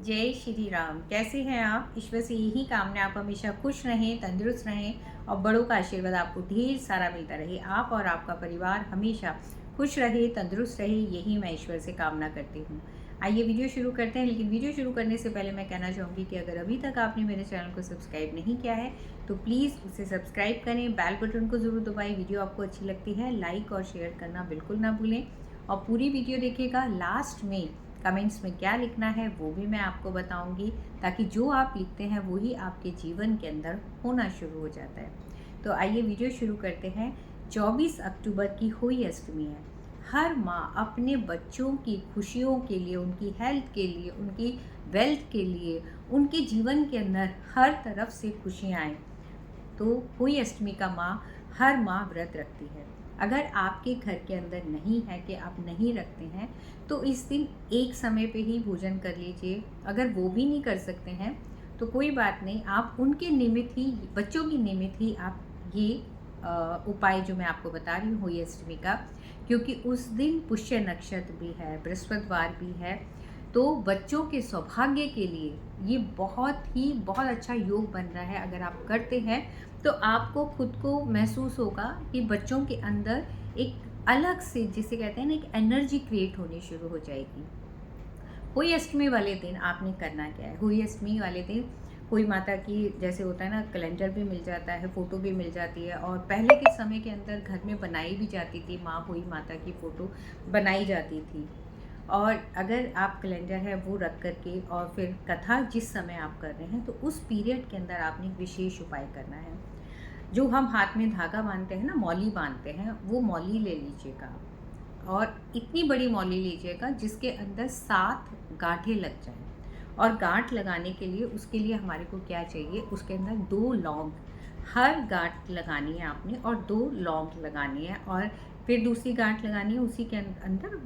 जय श्री राम। कैसे हैं आप? ईश्वर से यही कामना आप हमेशा खुश रहें, तंदुरुस्त रहें और बड़ों का आशीर्वाद आपको ढेर सारा मिलता रहे। आप और आपका परिवार हमेशा खुश रहे, तंदुरुस्त रहे, यही मैं ईश्वर से कामना करती हूँ। आइए वीडियो शुरू करते हैं, लेकिन वीडियो शुरू करने से पहले मैं कहना चाहूँगी कि अगर अभी तक आपने मेरे चैनल को सब्सक्राइब नहीं किया है तो प्लीज़ उसे सब्सक्राइब करें, बेल बटन को ज़रूर दबाएं। वीडियो आपको अच्छी लगती है लाइक और शेयर करना बिल्कुल ना भूलें और पूरी वीडियो देखिएगा। लास्ट में कमेंट्स में क्या लिखना है वो भी मैं आपको बताऊंगी, ताकि जो आप लिखते हैं वही आपके जीवन के अंदर होना शुरू हो जाता है। तो आइए वीडियो शुरू करते हैं। 24 अक्टूबर की होली अष्टमी है। हर माँ अपने बच्चों की खुशियों के लिए, उनकी हेल्थ के लिए, उनकी वेल्थ के लिए, उनके जीवन के अंदर हर तरफ से खुशियाँ आएँ, तो होली अष्टमी का माँ हर माँ व्रत रखती है। अगर आपके घर के अंदर नहीं है कि आप नहीं रखते हैं तो इस दिन एक समय पे ही भोजन कर लीजिए। अगर वो भी नहीं कर सकते हैं तो कोई बात नहीं, आप उनके निमित्त ही, बच्चों की निमित्त ही आप ये उपाय जो मैं आपको बता रही हूँ होली अष्टमी का, क्योंकि उस दिन पुष्य नक्षत्र भी है, बृहस्पतिवार भी है, तो बच्चों के सौभाग्य के लिए ये बहुत अच्छा योग बन रहा है। अगर आप करते हैं तो आपको खुद को महसूस होगा कि बच्चों के अंदर एक अलग से, जिसे कहते हैं ना, एक एनर्जी क्रिएट होनी शुरू हो जाएगी। होली अष्टमी वाले दिन आपने करना क्या है? होली अष्टमी वाले दिन होली माता की, जैसे होता है ना, कैलेंडर भी मिल जाता है, फ़ोटो भी मिल जाती है, और पहले के समय के अंदर घर में बनाई भी जाती थी, माँ होली माता की फ़ोटो बनाई जाती थी। और अगर आप कैलेंडर है वो रख करके और फिर कथा जिस समय आप कर रहे हैं तो उस पीरियड के अंदर आपने विशेष उपाय करना है। जो हम हाथ में धागा बांधते हैं ना, मौली बांधते हैं, वो मौली ले लीजिएगा और इतनी बड़ी मौली लीजिएगा जिसके अंदर 7 गांठें लग जाएं। और गांठ लगाने के लिए, उसके लिए हमारे को क्या चाहिए, उसके अंदर 2 लौंग, हर गांठ लगानी है आपने और 2 लौंग लगानी है, और फिर दूसरी गांठ लगानी है, उसी के अंदर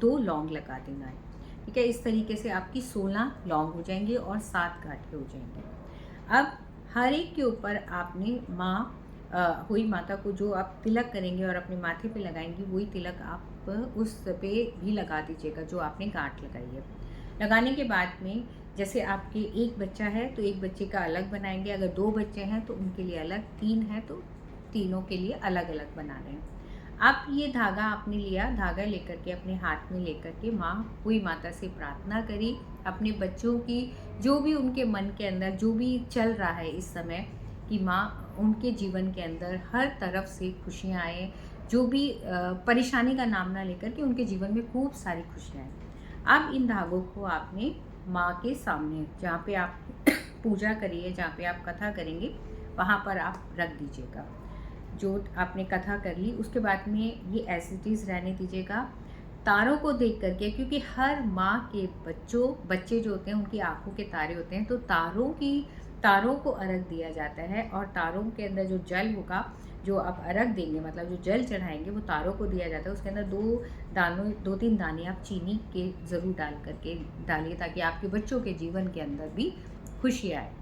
2 लौंग लगा देना है। ठीक है, इस तरीके से आपकी 16 लौंग हो जाएंगे और 7 गांठें हो जाएंगी। अब हर एक के ऊपर आपने माँ हुई माता को जो आप तिलक करेंगे और अपने माथे पे लगाएंगी, वही तिलक आप उस पे भी लगा दीजिएगा जो आपने गांठ लगाई है। लगाने के बाद में, जैसे आपके एक बच्चा है तो एक बच्चे का अलग बनाएंगे, अगर 2 बच्चे हैं तो उनके लिए अलग, 3 हैं तो तीनों के लिए अलग अलग बना रहे हैं। आप ये धागा आपने लिया, धागा लेकर के अपने हाथ में लेकर के माँ हुई माता से प्रार्थना करी, अपने बच्चों की, जो भी उनके मन के अंदर जो भी चल रहा है इस समय, कि माँ उनके जीवन के अंदर हर तरफ से खुशियाँ आए, जो भी परेशानी का नाम ना लेकर के उनके जीवन में खूब सारी खुशियाँ आए। अब इन धागों को आपने माँ के सामने, जहाँ पे आप पूजा करिए, जहाँ पे आप कथा करेंगे, वहाँ पर आप रख दीजिएगा। जो आपने कथा कर ली उसके बाद में ये एज इट इज़ रहने दीजिएगा। तारों को देख करके, क्योंकि हर माँ के बच्चे जो होते हैं उनकी आंखों के तारे होते हैं, तो तारों को अर्घ दिया जाता है, और तारों के अंदर जो जल होगा, जो आप अर्घ देंगे, मतलब जो जल चढ़ाएंगे, वो तारों को दिया जाता है। उसके अंदर 2-3 दाने आप चीनी के ज़रूर डाल करके डालिए, ताकि आपके बच्चों के जीवन के अंदर भी खुशी आए।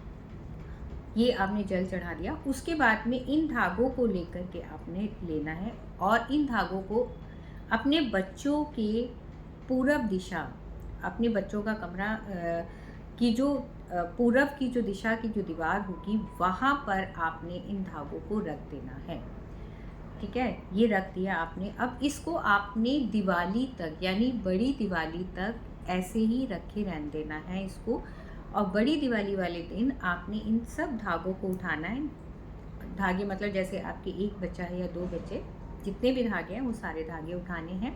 ये आपने जल चढ़ा दिया। उसके बाद में इन धागों को लेकर के आपने लेना है और इन धागों को अपने बच्चों के पूरब दिशा, अपने बच्चों का कमरा की जो पूरब की जो दिशा की जो दीवार होगी, वहाँ पर आपने इन धागों को रख देना है। ठीक है, ये रख दिया आपने। अब इसको आपने दिवाली तक, यानी बड़ी दिवाली तक ऐसे ही रखे रहने देना है इसको। और बड़ी दिवाली वाले दिन आपने इन सब धागों को उठाना है। धागे मतलब जैसे आपके एक बच्चा है या 2 बच्चे, जितने भी धागे हैं वो सारे धागे उठाने हैं।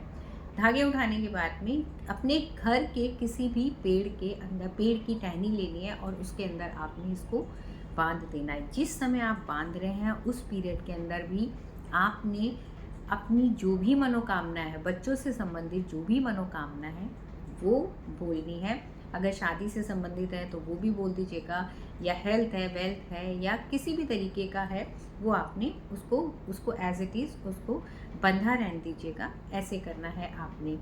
धागे उठाने के बाद में अपने घर के किसी भी पेड़ के अंदर, पेड़ की टहनी लेनी है और उसके अंदर आपने इसको बांध देना है। जिस समय आप बांध रहे हैं उस पीरियड के अंदर भी आपने अपनी जो भी मनोकामना है, बच्चों से संबंधित जो भी मनोकामना है, वो बोलनी है। अगर शादी से संबंधित है तो वो भी बोल दीजिएगा, या हेल्थ है, वेल्थ है, या किसी भी तरीके का है, वो आपने उसको एज इट इज़ उसको बंधा रहने दीजिएगा। ऐसे करना है आपने।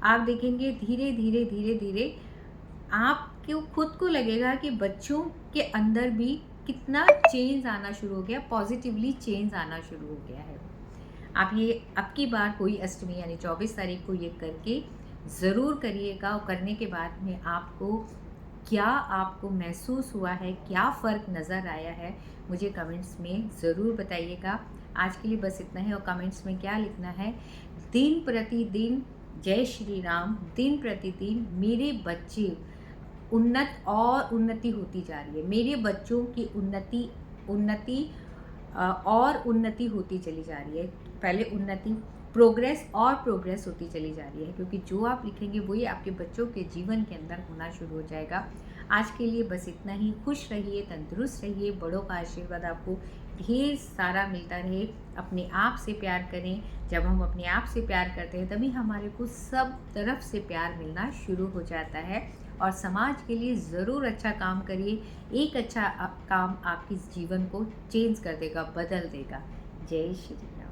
आप देखेंगे धीरे धीरे धीरे धीरे आपको खुद को लगेगा कि बच्चों के अंदर भी कितना चेंज आना शुरू हो गया, पॉजिटिवली चेंज आना शुरू हो गया है। आप ये अब की बार कोई अष्टमी यानी 24 तारीख को ये करके ज़रूर करिएगा और करने के बाद में आपको महसूस हुआ है, क्या फ़र्क नज़र आया है, मुझे कमेंट्स में ज़रूर बताइएगा। आज के लिए बस इतना ही और कमेंट्स में क्या लिखना है, दिन प्रतिदिन जय श्री राम, दिन प्रतिदिन मेरे बच्चे उन्नति होती जा रही है। मेरे बच्चों की उन्नति और उन्नति होती चली जा रही है। पहले उन्नति, प्रोग्रेस और प्रोग्रेस होती चली जा रही है, क्योंकि जो आप लिखेंगे वही आपके बच्चों के जीवन के अंदर होना शुरू हो जाएगा। आज के लिए बस इतना ही। खुश रहिए, तंदुरुस्त रहिए, बड़ों का आशीर्वाद आपको ढेर सारा मिलता रहे। अपने आप से प्यार करें। जब हम अपने आप से प्यार करते हैं तभी हमारे को सब तरफ से प्यार मिलना शुरू हो जाता है। और समाज के लिए ज़रूर अच्छा काम करिए। एक अच्छा काम आपके जीवन को चेंज कर देगा, बदल देगा। जय श्री राम।